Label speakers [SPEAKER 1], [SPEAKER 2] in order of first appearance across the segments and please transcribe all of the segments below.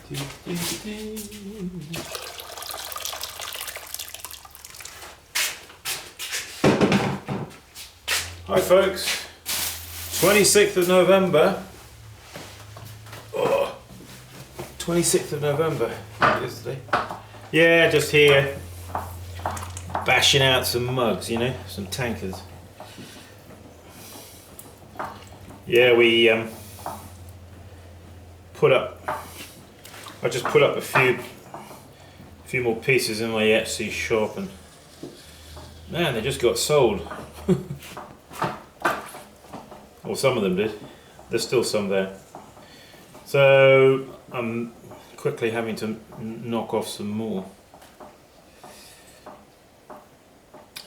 [SPEAKER 1] Hi folks, 26th of November. 26th of November yesterday. Yeah, just here bashing out some mugs, you know, some tankards. Yeah, we I just put up a few more pieces in my Etsy shop, and man, they just got sold. Well, some of them did. There's still some there. So I'm quickly having to knock off some more.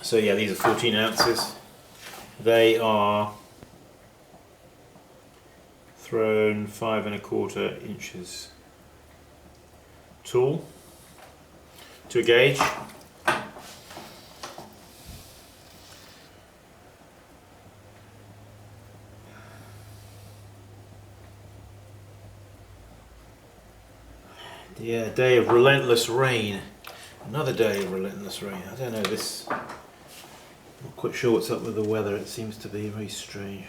[SPEAKER 1] So yeah, these are 14 ounces. They are thrown 5 1/4 inches tall to a gauge. Yeah, a day of relentless rain. Another day of relentless rain. I don't know, this... I'm not quite sure what's up with the weather. It seems to be very strange.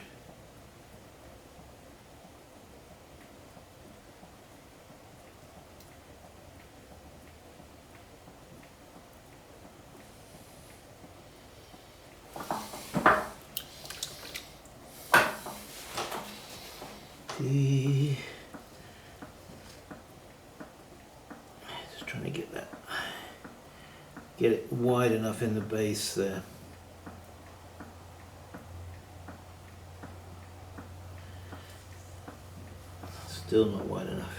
[SPEAKER 1] Just trying to get it wide enough in the base there. Still not wide enough.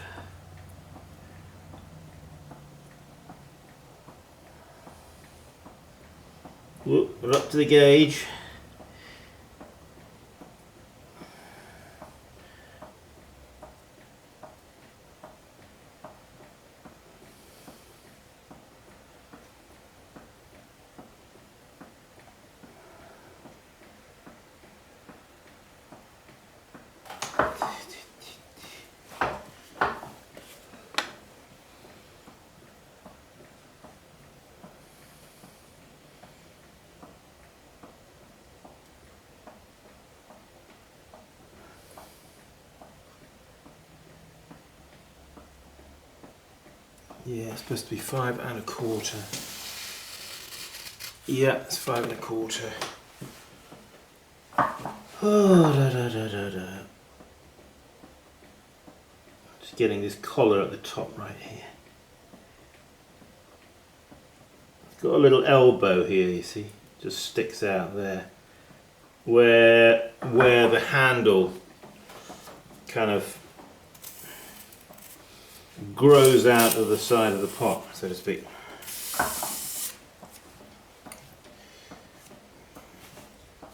[SPEAKER 1] Whoop, we're up to the gauge. Yeah, it's supposed to be 5 1/4. Yeah, it's 5 1/4. Oh, da. Just getting this collar at the top right here. It's got a little elbow here, you see, just sticks out there, where the handle kind of grows out of the side of the pot, so to speak.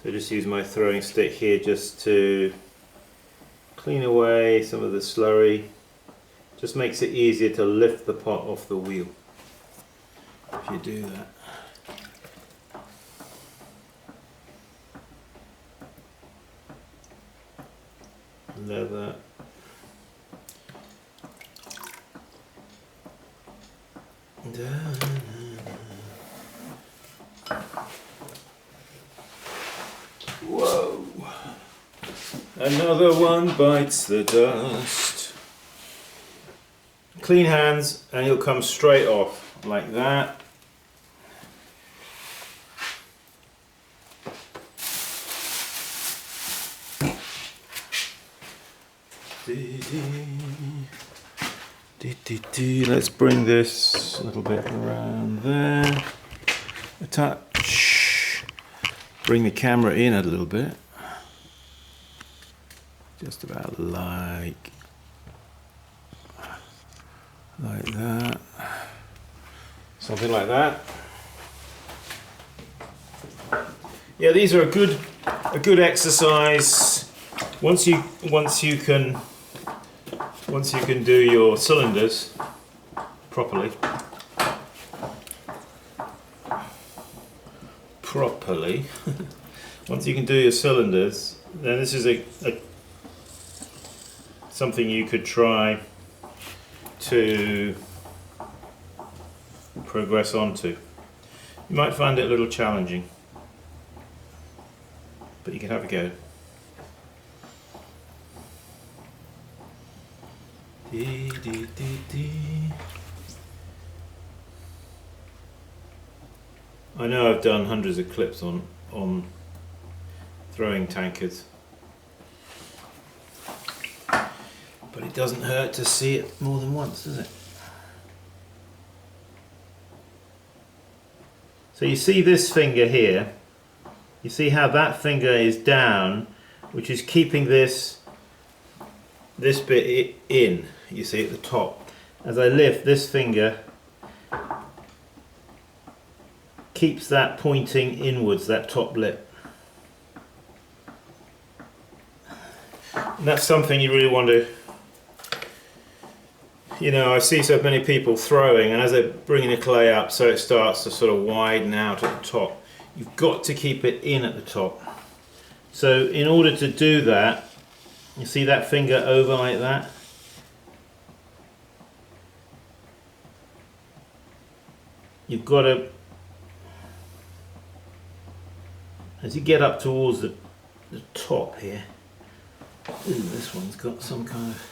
[SPEAKER 1] So just use my throwing stick here just to clean away some of the slurry. Just makes it easier to lift the pot off the wheel if you do that. Leather. Whoa! Another one bites the dust. Clean hands and you'll come straight off like that. Let's bring this a little bit around there. A touch. Bring the camera in a little bit. Just about like that. Something like that. Yeah, these are a good exercise. Once you can do your cylinders properly, once you can do your cylinders, then this is something you could try to progress onto. You might find it a little challenging, but you can have a go. Dee, dee, dee, dee. I know I've done hundreds of clips on throwing tankards, but it doesn't hurt to see it more than once, does it? So you see this finger here, you see how that finger is down, which is keeping this bit in, you see at the top. As I lift, this finger keeps that pointing inwards, that top lip. And that's something you really want to, you know, I see so many people throwing, and as they're bringing the clay up so it starts to sort of widen out at the top, you've got to keep it in at the top. So in order to do that, you see that finger over like that? You've got to, as you get up towards the top here, ooh, this one's got some kind of,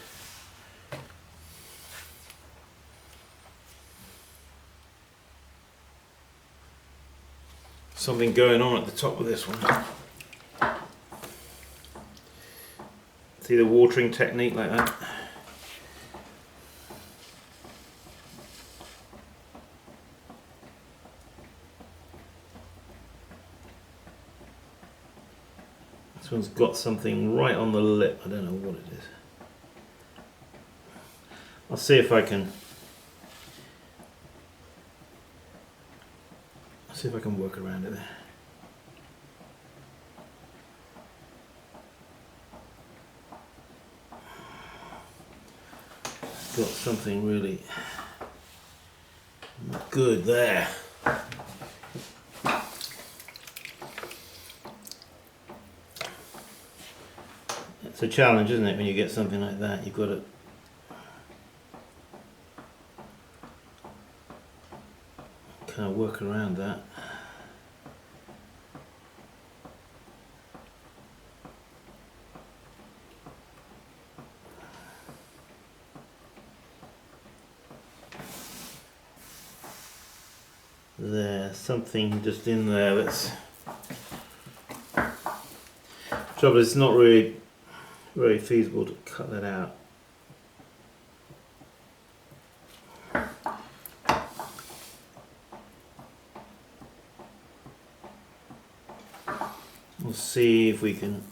[SPEAKER 1] something going on at the top of this one. See the watering technique like that? This one's got something right on the lip. I don't know what it is. I'll see if I can work around it there. Got something really not good there. It's a challenge, isn't it, when you get something like that? You've got to kind of work around that. There's something just in there that's, trouble is it's not really very feasible to cut that out. We'll see if we can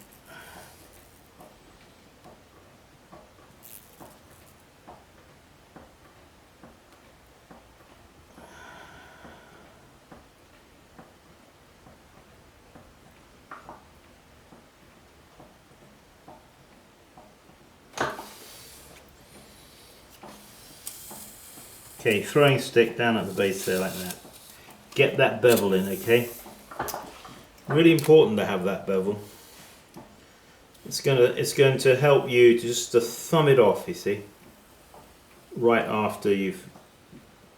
[SPEAKER 1] okay, throwing stick down at the base there like that. Get that bevel in, okay? Really important to have that bevel. It's going to help you to thumb it off, you see. Right after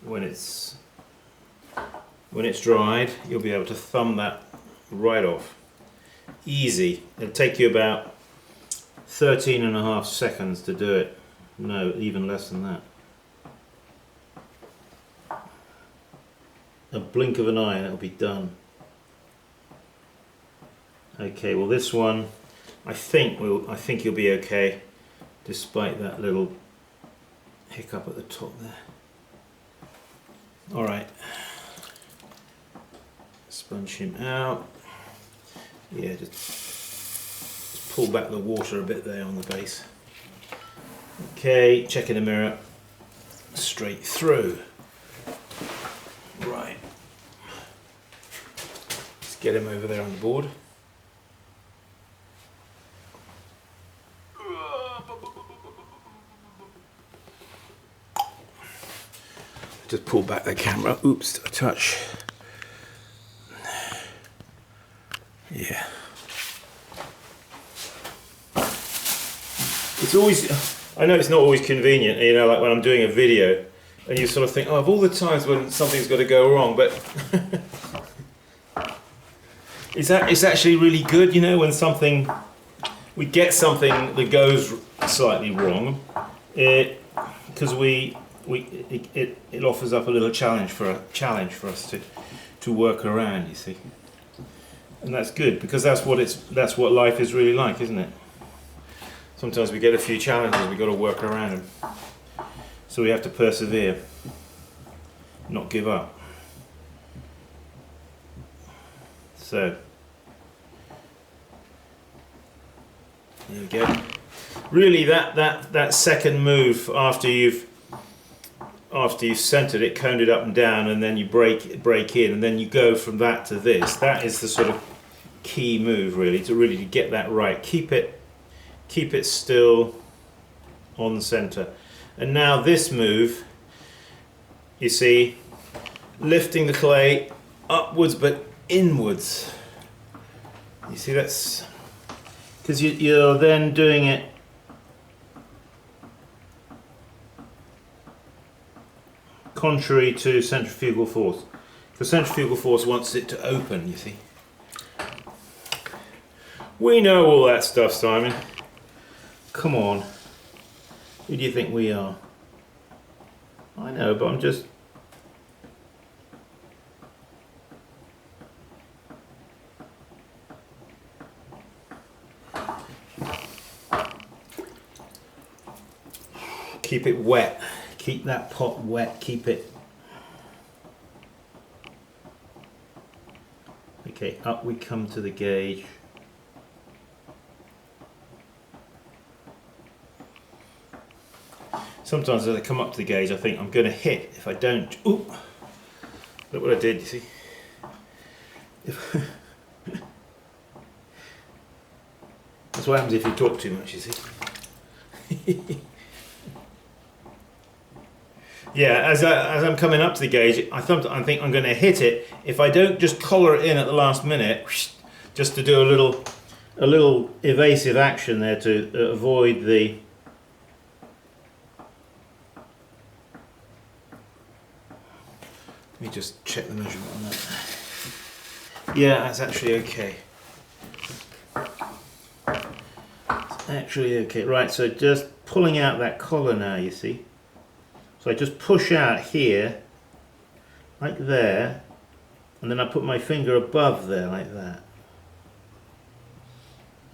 [SPEAKER 1] when it's dried, you'll be able to thumb that right off. Easy. It'll take you about 13.5 seconds to do it. No, even less than that. A blink of an eye and it'll be done. Okay, well this one, I think you'll be okay, despite that little hiccup at the top there. All right, sponge him out. Yeah, just pull back the water a bit there on the base. Okay, check in the mirror. Straight through. Right. Let's get him over there on the board. Just pull back the camera. Oops, a touch. Yeah. It's I know it's not always convenient, you know, like when I'm doing a video and you sort of think, oh, of all the times when something's got to go wrong, but it's actually really good, you know, when we get something that goes slightly wrong, because it offers up a little challenge for us to work around, you see. And that's good, because that's what life is really like, isn't it? Sometimes we get a few challenges, we've got to work around them. So we have to persevere, not give up. So, there we go. Really, that second move after you've centered it, coned it up and down, and then you break in, and then you go from that to this. That is the sort of key move, really, to get that right. Keep it still on center. And now this move, you see, lifting the clay upwards but inwards. You see, that's because you're then doing it contrary to centrifugal force. Because centrifugal force wants it to open, you see. We know all that stuff, Simon. Come on. Who do you think we are? I know, but I'm just... Keep it wet. Keep that pot wet. Keep it... Okay, up we come to the gauge. Sometimes as I come up to the gauge, I think I'm going to hit. If I don't... Ooh! Look what I did, you see. That's what happens if you talk too much, you see. Yeah, as I'm coming up to the gauge, I think I'm going to hit it. If I don't just collar it in at the last minute, just to do a little evasive action there to avoid the... Let me just check the measurement on that. Yeah, that's actually okay. It's actually okay. Right, so just pulling out that collar now, you see. So I just push out here, like there, and then I put my finger above there, like that.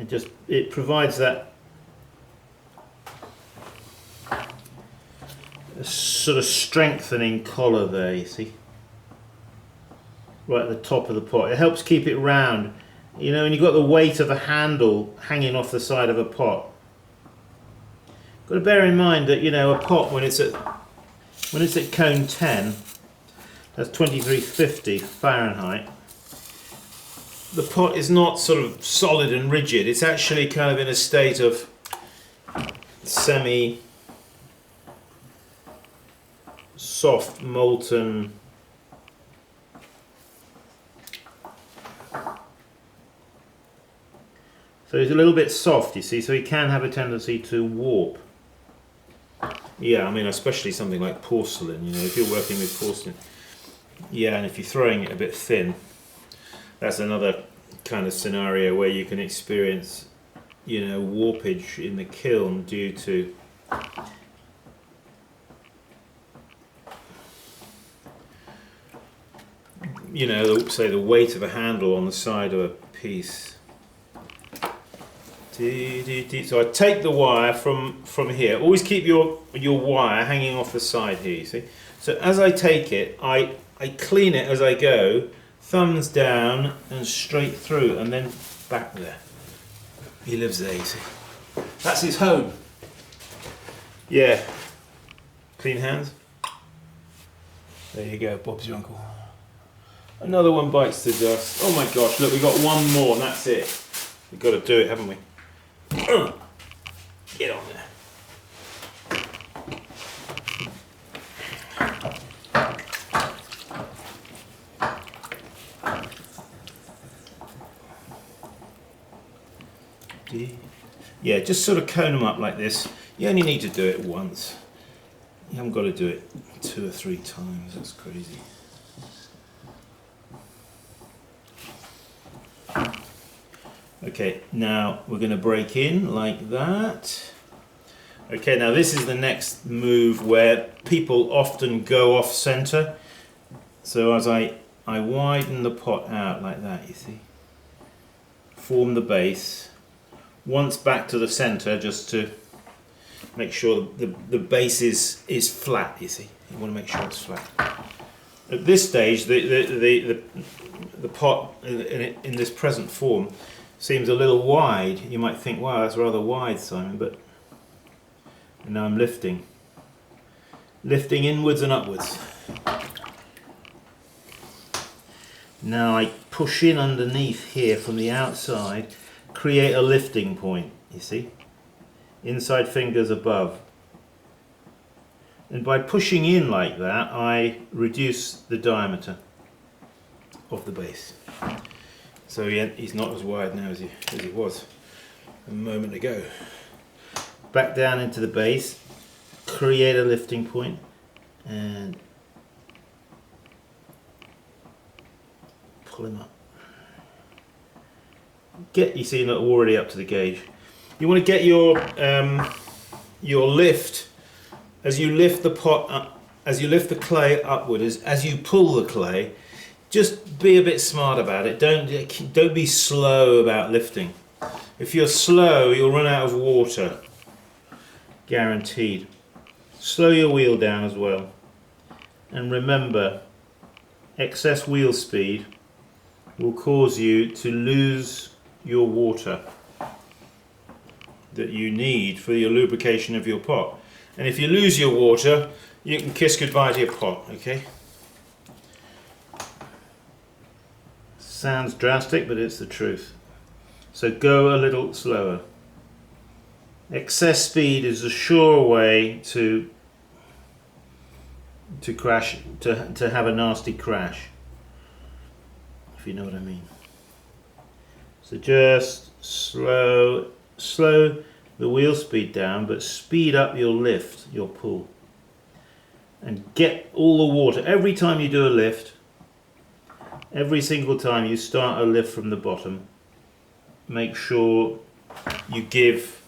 [SPEAKER 1] And it provides that sort of strengthening collar there, you see. Right at the top of the pot. It helps keep it round. You know, when you've got the weight of a handle hanging off the side of a pot. Got to bear in mind that, you know, a pot when it's at cone 10, that's 2350 Fahrenheit. The pot is not sort of solid and rigid. It's actually kind of in a state of semi soft molten. So it's a little bit soft, you see, so it can have a tendency to warp. Yeah, I mean, especially something like porcelain, you know, if you're working with porcelain. Yeah, and if you're throwing it a bit thin, that's another kind of scenario where you can experience, you know, warpage in the kiln due to you know, say the weight of a handle on the side of a piece. So I take the wire from here. Always keep your wire hanging off the side here, you see. So as I take it, I clean it as I go, thumbs down and straight through, and then back there. He lives there, you see. That's his home. Yeah. Clean hands. There you go, Bob's your uncle. Another one bites the dust. Oh my gosh, look, we've got one more and that's it. We've got to do it, haven't we? Get on there. Yeah, just sort of cone them up like this. You only need to do it once. You haven't got to do it 2 or 3 times, that's crazy. Okay, now we're going to break in like that. Okay, now this is the next move where people often go off center. So as I widen the pot out like that, you see, form the base. Once back to the center, just to make sure the base is flat, you see. You want to make sure it's flat. At this stage, the pot in this present form seems a little wide. You might think, wow, that's rather wide, Simon, but now I'm lifting inwards and upwards. Now I push in underneath here from the outside, create a lifting point, you see, inside fingers above. And by pushing in like that, I reduce the diameter of the base. So he's not as wide now as he was a moment ago. Back down into the base, create a lifting point, and pull him up. You see, not already up to the gauge. You want to get your lift as you lift the pot up, as you lift the clay upward, as you pull the clay. Just be a bit smart about it. Don't be slow about lifting. If you're slow, you'll run out of water. Guaranteed. Slow your wheel down as well. And remember, excess wheel speed will cause you to lose your water that you need for your lubrication of your pot. And if you lose your water, you can kiss goodbye to your pot, okay? Sounds drastic, but it's the truth. So go a little slower. Excess speed is a sure way to crash, to have a nasty crash, if you know what I mean. So just slow the wheel speed down, but speed up your lift, your pull, and get all the water. Every time you do a lift, every single time you start a lift from the bottom, make sure you give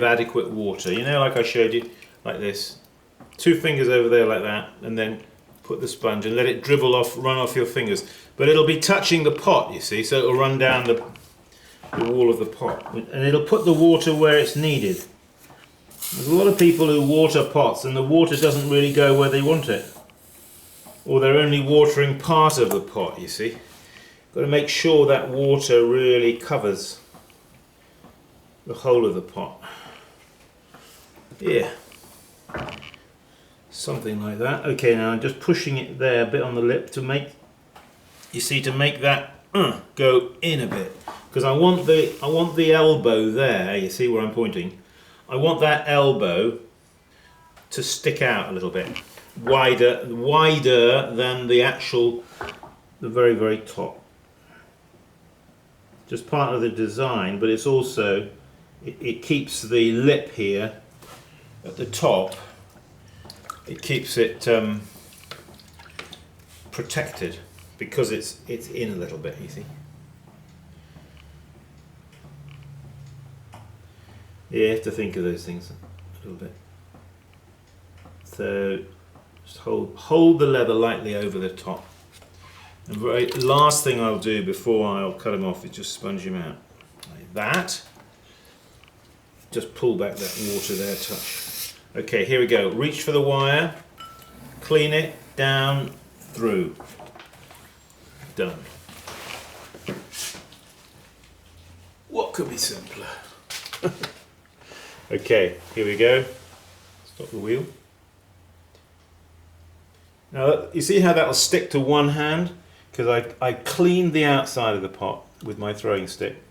[SPEAKER 1] adequate water. You know, like I showed you, like this. 2 fingers over there like that, and then put the sponge and let it dribble off, run off your fingers. But it'll be touching the pot, you see, so it'll run down the wall of the pot. And it'll put the water where it's needed. There's a lot of people who water pots and the water doesn't really go where they want it. Or they're only watering part of the pot, you see. Got to make sure that water really covers the whole of the pot. Yeah. Something like that. Okay, now I'm just pushing it there a bit on the lip to make, you see, to make that go in a bit. Because I want the elbow there, you see where I'm pointing? I want that elbow to stick out a little bit. Wider than the very, very top. Just part of the design, but it's also, it keeps the lip here at the top, it keeps it protected because it's in a little bit, you see. You have to think of those things a little bit. So just hold the leather lightly over the top. And last thing I'll do before I'll cut them off is just sponge them out like that. Just pull back that water there, touch. Okay, here we go. Reach for the wire, clean it down through. Done. What could be simpler? Okay, here we go. Stop the wheel. Now, you see how that'll stick to one hand? Because I cleaned the outside of the pot with my throwing stick.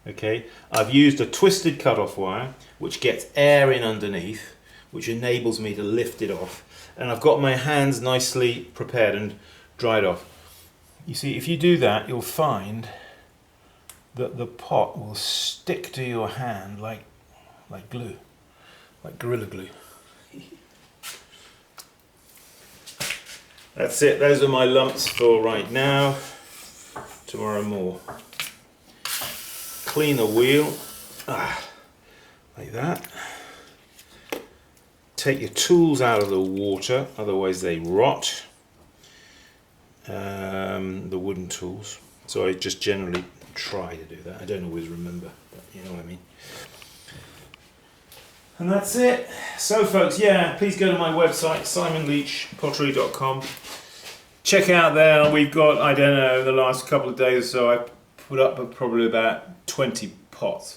[SPEAKER 1] Okay, I've used a twisted cut-off wire which gets air in underneath, which enables me to lift it off, and I've got my hands nicely prepared and dried off. You see, if you do that, you'll find that the pot will stick to your hand like glue, like Gorilla Glue. That's it, those are my lumps for right now. Tomorrow more. Clean a wheel, like that. Take your tools out of the water, otherwise they rot. The wooden tools. So I just generally try to do that. I don't always remember, but you know what I mean. And that's it. So folks, yeah, please go to my website, simonleachpottery.com. Check out there, we've got, I don't know, the last couple of days or so, I put up probably about 20 pots.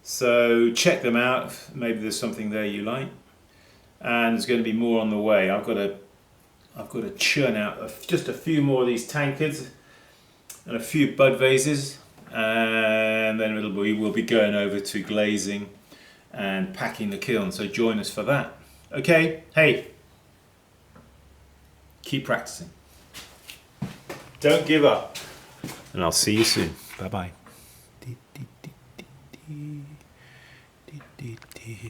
[SPEAKER 1] So check them out, maybe there's something there you like. And there's going to be more on the way. I've got to churn out just a few more of these tankards and a few bud vases, and then we'll be going over to glazing and packing the kiln, so join us for that. Okay, hey, keep practicing. Don't give up. And I'll see you soon. Bye-bye.